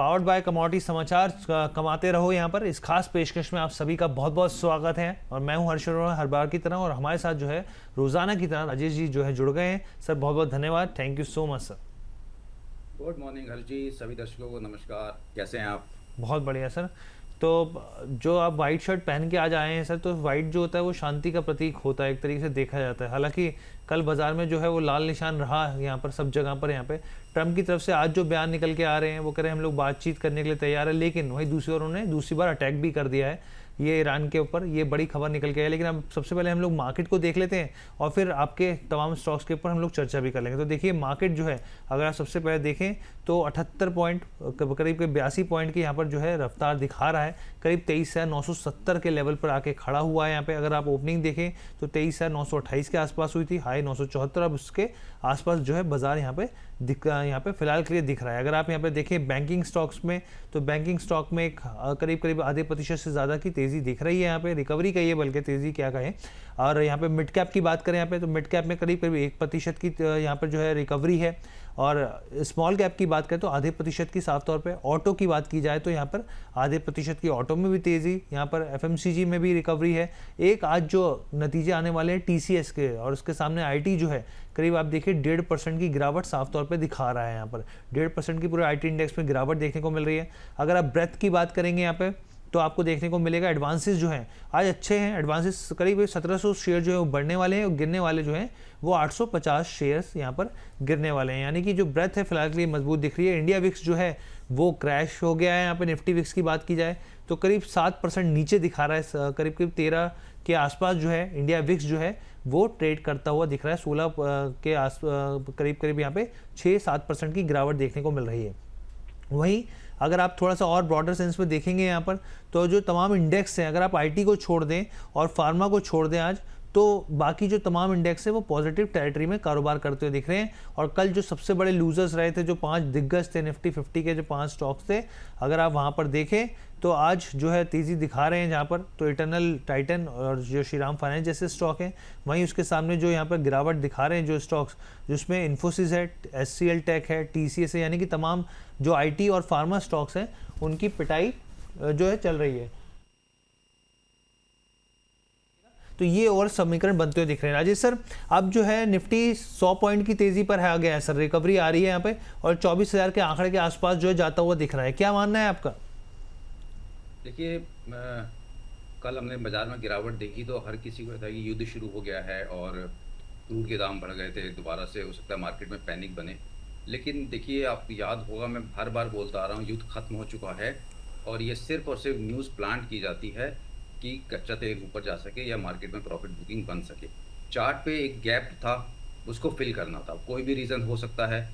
Powered by commodity समाचार कमाते रहो यहाँ पर इस खास पेशकश में आप सभी का बहुत बहुत स्वागत है। और मैं हूँ हर्ष अरोड़ा हर बार की तरह, और हमारे साथ जो है रोजाना की तरह राजेश जी जो है जुड़ गए हैं। सर बहुत बहुत धन्यवाद, thank you so much sir. Good morning Harsh ji, सभी दर्शकों को नमस्कार। कैसे हैं आप? बहुत बढ़िया सर। तो जो आप वाइट शर्ट पहन के आज आए हैं सर, तो वाइट जो होता है वो शांति का प्रतीक होता है, एक तरीके से देखा जाता है। हालांकि कल बाजार में जो है वो लाल निशान रहा यहाँ पर सब जगह पर। यहाँ पे ट्रम्प की तरफ से आज जो बयान निकल के आ रहे हैं वो कह रहे हैं हम लोग बातचीत करने के लिए तैयार है, लेकिन वही दूसरी ओर उन्होंने दूसरी बार अटैक भी कर दिया है ये ईरान के ऊपर। ये बड़ी खबर निकल के आई। लेकिन अब सबसे पहले हम लोग मार्केट को देख लेते हैं और फिर आपके तमाम स्टॉक्स के ऊपर हम लोग चर्चा भी कर लेंगे। तो देखिए मार्केट जो है, अगर आप सबसे पहले देखें तो 78 पॉइंट, करीब 82 पॉइंट की यहाँ पर जो है रफ्तार दिखा रहा है। करीब 23,970 के लेवल पर आके खड़ा हुआ है यहाँ पे। अगर आप ओपनिंग देखें तो 23,928 के आसपास हुई थी, हाई 974। अब उसके आसपास जो है बाजार यहाँ पे फिलहाल के लिए दिख रहा है। अगर आप यहाँ पे देखें बैंकिंग स्टॉक्स में, तो बैंकिंग स्टॉक में एक करीब आधे प्रतिशत से ज़्यादा की तेज़ी दिख रही है। यहाँ पे रिकवरी कहिए, बल्कि तेज़ी क्या कहें। और यहाँ पे मिड कैप की बात करें यहाँ पे, तो मिड कैप में करीब 1% की यहाँ पर जो है रिकवरी है। और स्मॉल कैप की बात करें तो आधे प्रतिशत की साफ तौर पे। ऑटो की बात की जाए तो यहाँ पर आधे प्रतिशत की ऑटो में भी तेज़ी, यहाँ पर एफएमसीजी में भी रिकवरी है। एक आज जो नतीजे आने वाले हैं टीसीएस के, और उसके सामने आईटी जो है करीब आप देखिए 1.5% की गिरावट साफ तौर पे दिखा रहा है। यहाँ पर 1.5% की पूरे आईटी इंडेक्स में गिरावट देखने को मिल रही है। अगर आप ब्रेथ की बात करेंगे यहाँ पे, तो आपको देखने को मिलेगा एडवांसेस जो हैं आज अच्छे हैं। एडवांसेस करीब 1700 शेयर जो है वो बढ़ने वाले हैं, और गिरने वाले जो हैं वो 850 शेयर्स यहाँ पर गिरने वाले हैं। यानी कि जो ब्रेथ है फिलहाल के लिए मजबूत दिख रही है। इंडिया विक्स जो है वो क्रैश हो गया है। यहाँ पे निफ्टी विक्स की बात की जाए तो करीब 7% नीचे दिखा रहा है। करीब 13 के आसपास जो है इंडिया विक्स जो है वो ट्रेड करता हुआ दिख रहा है। 16 के करीब यहाँ पे 6-7% की गिरावट देखने को मिल रही है। वहीं अगर आप थोड़ा सा और ब्रॉडर सेंस में देखेंगे यहाँ पर, तो जो तमाम इंडेक्स हैं, अगर आप आईटी को छोड़ दें और फार्मा को छोड़ दें आज, तो बाकी जो तमाम इंडेक्स है वो पॉजिटिव टेरिटरी में कारोबार करते हुए दिख रहे हैं। और कल जो सबसे बड़े लूजर्स रहे थे, जो 5 दिग्गज थे निफ्टी 50 के, जो 5 स्टॉक्स थे, अगर आप वहाँ पर देखें तो आज जो है तेज़ी दिखा रहे हैं जहाँ पर, तो इटर्नल, टाइटन और जो श्रीराम फाइनेंस जैसे स्टॉक हैं। वहीं उसके सामने जो यहाँ पर गिरावट दिखा रहे हैं जो स्टॉक्स, जिसमें इन्फोसिस है, एचसीएल टेक है, टीसीएस है, यानी कि तमाम जो आईटी और फार्मा स्टॉक्स हैं उनकी पिटाई जो है चल रही है। तो ये और समीकरण बनते हुए दिख रहे हैं। राजेश सर, अब जो है निफ्टी 100 पॉइंट की तेजी पर आ गया है सर, रिकवरी आ रही है यहाँ पे, और 24,000 के आंकड़े के आसपास जो है जाता हुआ दिख रहा है। क्या मानना है आपका? देखिए, कल हमने बाजार में गिरावट देखी तो हर किसी को था कि युद्ध शुरू हो गया है और क्रूड के दाम बढ़ गए थे, दोबारा से हो सकता है मार्केट में पैनिक बने। लेकिन देखिए, आपको याद होगा, मैं हर बार बोलता आ रहा हूँ, युद्ध खत्म हो चुका है और ये सिर्फ और सिर्फ न्यूज़ प्लांट की जाती है कि कच्चा तेल ऊपर जा सके या मार्केट में प्रॉफिट बुकिंग बन सके। चार्ट पे एक गैप था, उसको फिल करना था। कोई भी रीज़न हो सकता है।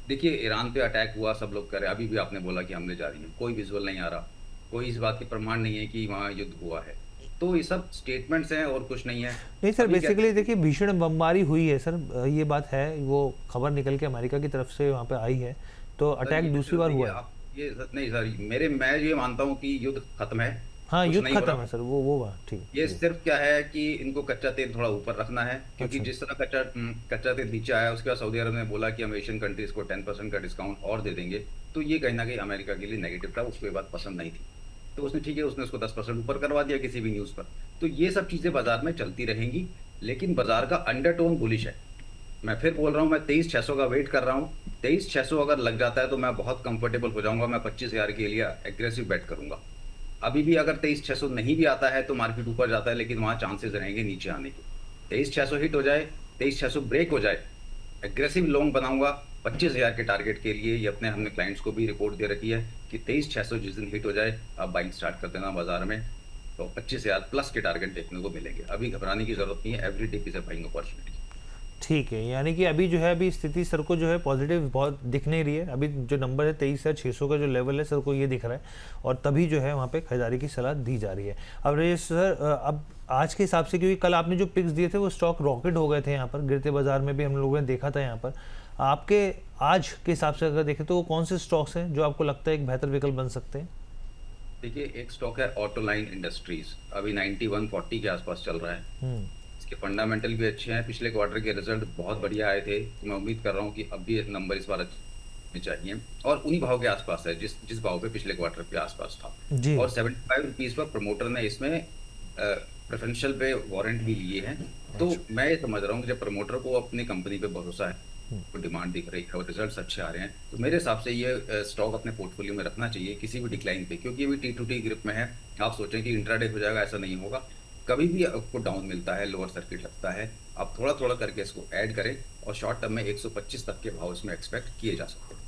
देखिए, ईरान पे अटैक हुआ, सब लोग कह रहे हैं, अभी भी आपने बोला कि हमले जारी हैं, कोई विजुअल नहीं आ रहा, कोई इस बात के प्रमाण नहीं है कि वहाँ युद्ध हुआ है। तो ये सब स्टेटमेंट्स हैं और कुछ नहीं है। नहीं सर, बेसिकली देखिए भीषण बमबारी हुई है सर, ये बात है। वो खबर निकल के अमेरिका की तरफ से वहाँ पे आई है, तो अटैक दूसरी बार हुआ है। ये नहीं सर, मैं ये मानता हूँ कि युद्ध खत्म है। हाँ, युद्ध खत्म है सर, वो बात ठीक। ये सिर्फ क्या है कि इनको कच्चा तेल थोड़ा ऊपर रखना है, क्योंकि जिस तरह कच्चा तेल नीचे आया, उसके बाद सऊदी अरब ने बोला कि हम एशियन कंट्रीज को 10% का डिस्काउंट और दे देंगे। तो ये कहीं ना कहीं अमेरिका के लिए नेगेटिव था, उसको ये बात पसंद नहीं थी। तो उसने ठीक है, उसने उसको 10% ऊपर करवा दिया किसी भी न्यूज़ पर। तो ये सब चीज़ें बाजार में चलती रहेंगी, लेकिन बाजार का अंडरटोन बुलिश है। मैं फिर बोल रहा हूँ, मैं 23,600 का वेट कर रहा हूँ। 23,600 अगर लग जाता है तो मैं बहुत कंफर्टेबल हो जाऊंगा। मैं 25,000 के लिए एग्रेसिव बेट करूंगा। अभी भी अगर 23,600 नहीं भी आता है तो मार्केट ऊपर जाता है, लेकिन वहाँ चांसेस रहेंगे नीचे आने के। 23,600 हिट हो जाए, 23,600 ब्रेक हो जाए, एग्रेसिव लॉन्ग बनाऊंगा 25,000 के टारगेट के लिए। ये अपने हमने क्लाइंट्स को भी रिपोर्ट दे रखी है कि 23,600 जिस दिन हिट हो जाए, आप बाइंग स्टार्ट कर देना बाजार में, तो 25,000 प्लस के टारगेट देखने को मिलेंगे। अभी घबराने की जरूरत नहीं है, every day is a buying opportunity. ठीक है, यानी कि अभी जो है अभी स्थिति सर को जो है पॉजिटिव बहुत दिख नहीं रही है। अभी जो नंबर है 23,600 का जो लेवल है सर को ये दिख रहा है, और तभी जो है वहाँ पे खरीदारी की सलाह दी जा रही है। अब ये सर, अब आज के हिसाब से, क्योंकि कल आपने जो पिक्स दिए थे वो स्टॉक रॉकेट हो गए थे यहाँ पर, गिरते बाजार में भी हम लोगों ने देखा था यहाँ पर। आपके आज के हिसाब से अगर देखें तो वो कौन से स्टॉक्स हैं जो आपको लगता है एक बेहतर विकल्प बन सकते हैं? देखिए, एक स्टॉक है ऑटोलाइन इंडस्ट्रीज, अभी 9140 के आसपास चल रहा है। इसके फंडामेंटल भी अच्छे हैं, पिछले क्वार्टर के रिजल्ट बहुत बढ़िया आए थे, तो मैं उम्मीद कर रहा हूँ कि अब भी नंबर इस बार चाहिए और उन्हीं भाव के आसपास है जिस जिस भाव पे पिछले क्वार्टर के आसपास था। जी। और 75 रुपीज पर प्रमोटर ने इसमें प्रेफरेंशियल पे वारंट भी लिए हैं। तो अच्छा। मैं ये समझ रहा हूँ कि जब प्रमोटर को अपनी कंपनी पे भरोसा है, तो डिमांड दिख रही है और रिजल्ट्स अच्छे आ रहे हैं, तो मेरे हिसाब से ये स्टॉक अपने पोर्टफोलियो में रखना चाहिए किसी भी डिक्लाइन पे, क्योंकि ये भी T2T ग्रिप में है। आप सोचें कि इंट्राडे हो जाएगा, ऐसा नहीं होगा। कभी भी आपको डाउन मिलता है, लोअर सर्किट लगता है, आप थोड़ा थोड़ा करके इसको ऐड करें और शॉर्ट टर्म में 125 तक के भाव इसमें एक्सपेक्ट किए जा सकते हैं।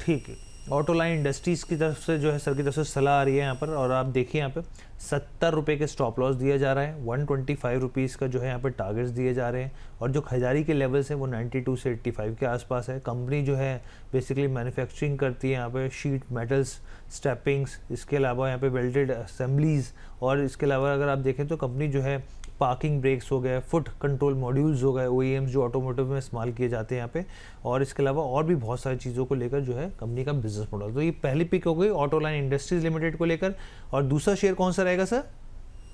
ठीक है। ऑटो लाइन इंडस्ट्रीज की तरफ से जो है सर की तरफ से सलाह आ रही है यहाँ पर, और आप देखिए यहाँ पे 70 रुपये के स्टॉप लॉस दिया जा रहा है, 125 रुपीज़ का जो है यहाँ पे टारगेट्स दिए जा रहे हैं, और जो खरीदारी के लेवल्स हैं वो 92 से 85 के आसपास है। कंपनी जो है बेसिकली मैन्युफैक्चरिंग करती है यहाँ पे शीट मेटल्स, स्टेपिंग्स, इसके अलावा यहाँ पे वेल्डेड असेंबलीज, और इसके अलावा अगर आप देखें तो कंपनी जो है पार्किंग ब्रेक्स हो गए, फुट कंट्रोल मॉड्यूल्स हो गए, OEMs जो ऑटोमोटिव में इस्तेमाल किए जाते हैं यहाँ पे, और इसके अलावा और भी बहुत सारी चीज़ों को लेकर जो है कंपनी का बिजनेस मॉडल। तो ये पहली पिक हो गई ऑटो लाइन इंडस्ट्रीज लिमिटेड को लेकर। और दूसरा शेयर कौन सा रहेगा सर?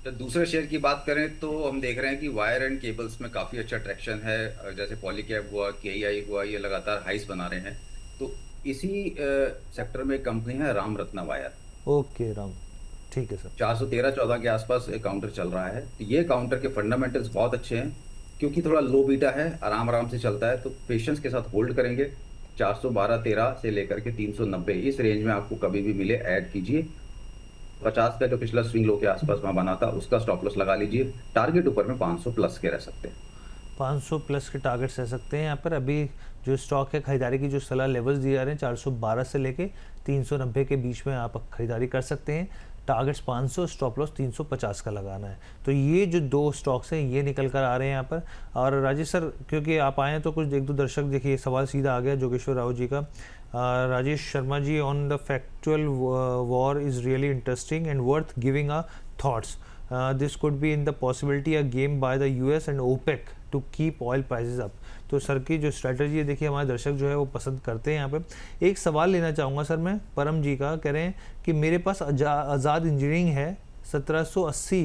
तो दूसरे शेयर की बात करें तो हम देख रहे हैं कि वायर एंड केबल्स में काफ़ी अच्छा ट्रैक्शन है। जैसे पॉलीकैब हुआ, KEI हुआ, ये लगातार हाइस बना रहे हैं। तो इसी सेक्टर में एक कंपनी है राम रत्ना वायर। ओके राम, ठीक है सर। 413-14 के आसपास एक काउंटर चल रहा है। तो ये काउंटर के फंडामेंटल्स बहुत अच्छे हैं, क्योंकि थोड़ा लो बीटा है, आराम आराम से चलता है, तो पेशेंस के साथ होल्ड करेंगे। 412-13 से लेकर के 390 इस रेंज में आपको कभी भी मिले ऐड कीजिए। 50 का जो पिछला स्विंग लो के आसपास वहां बना था उसका स्टॉप लॉस लगा लीजिए। टारगेट ऊपर में 500 प्लस के रह सकते हैं। 500 प्लस के टारगेट्स रह सकते हैं यहाँ पर। अभी जो स्टॉक है खरीदारी की जो सलाह लेवल्स दिए जा रहे हैं 412 से लेके 390 के बीच में आप खरीदारी कर सकते हैं। टारगेट्स 500, स्टॉप लॉस 350 का लगाना है। तो ये जो दो स्टॉक्स हैं ये निकल कर आ रहे हैं यहाँ पर। और राजेश सर, क्योंकि आप आए हैं तो कुछ एक दो दर्शक, देखिए सवाल सीधा आ गया जोगेश्वर राव जी का। Rajesh Sharma ji, on the factual war is really interesting and worth giving a thoughts. This could be in the possibility a game by the US and OPEC to keep oil prices up. तो सर की जो strategy है देखिए हमारे दर्शक जो है वो पसंद करते हैं यहाँ पे। एक सवाल लेना चाहूँगा सर मैं, परम जी का, कह रहे हैं कि मेरे पास आज़ाद इंजीनियरिंग है 1780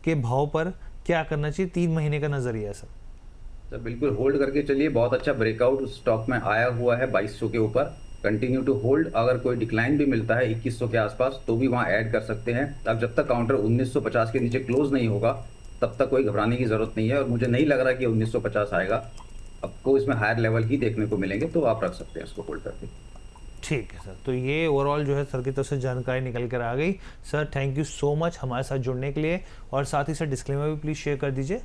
के भाव पर, क्या करना चाहिए? 3 महीने का नज़रिया है सर। तो बिल्कुल होल्ड करके चलिए। बहुत अच्छा ब्रेकआउट स्टॉक में आया हुआ है 2200 के ऊपर। Continue to hold. अगर कोई डिक्लाइन भी मिलता है 2100 के आसपास तो भी वहां ऐड कर सकते हैं। अब जब तक काउंटर 1950 के नीचे क्लोज नहीं होगा तब तक कोई घबराने की जरूरत नहीं है, और मुझे नहीं लग रहा कि 1950 आएगा। आपको इसमें हायर लेवल ही देखने को मिलेंगे, तो आप रख सकते हैं इसको होल्ड करके। ठीक है सर। तो ये ओवरऑल जो है सर की तरफ से जानकारी निकल कर आ गई। Sir thank you so much हमारे साथ जुड़ने के लिए, और साथ ही सर डिस्क्लेमर भी प्लीज़ शेयर कर दीजिए।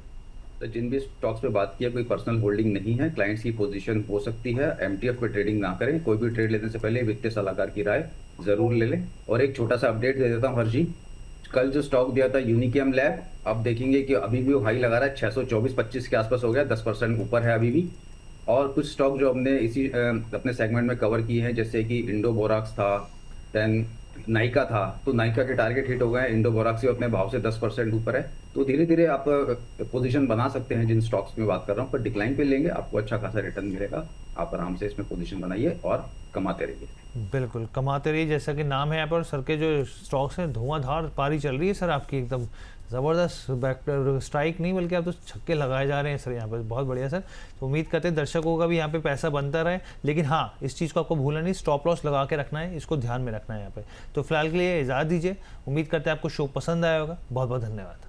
तो जिन भी स्टॉक्स पे बात किया, कोई पर्सनल होल्डिंग नहीं है। क्लाइंट्स की पोजीशन हो सकती है। MTF पे ट्रेडिंग ना करें। कोई भी ट्रेड लेने से पहले वित्तीय सलाहकार की राय जरूर ले लें। और एक छोटा सा अपडेट दे देता हूँ हर्षी, कल जो स्टॉक दिया था यूनिकेम लैब, अब देखेंगे कि अभी भी वो हाई लगा रहा है, 624-25 के आसपास हो गया, 10% ऊपर है अभी भी। और कुछ स्टॉक जो हमने इसी अपने सेगमेंट में कवर किए हैं, जैसे कि इंडो बोराक्स था, देन नाइका था, तो नाइका के टारगेट हिट हो गए हैं। इंडो बोराक्स से अपने भाव से 10% ऊपर है। तो धीरे धीरे आप पोजीशन बना सकते हैं जिन स्टॉक्स में बात कर रहा हूँ, पर डिक्लाइन पे लेंगे आपको अच्छा खासा रिटर्न मिलेगा। आप आराम से इसमें पोजीशन बनाइए और कमाते रहिए। बिल्कुल कमाते रहिए, जैसा कि नाम है यहाँ पर। सर के जो स्टॉक्स हैं धुआंधार पारी चल रही है सर आपकी, एकदम ज़बरदस्त बैक स्ट्राइक नहीं बल्कि आप तो छक्के लगाए जा रहे हैं सर यहाँ पर। बहुत बढ़िया सर। तो उम्मीद करते हैं दर्शकों का भी यहाँ पे पैसा बनता रहे, लेकिन हाँ इस चीज़ को आपको भूलना नहीं, स्टॉप लॉस लगा के रखना है, इसको ध्यान में रखना है यहाँ पे। तो फिलहाल के लिए इजाज़त दीजिए। उम्मीद करते हैं आपको शो पसंद आया होगा। बहुत बहुत धन्यवाद।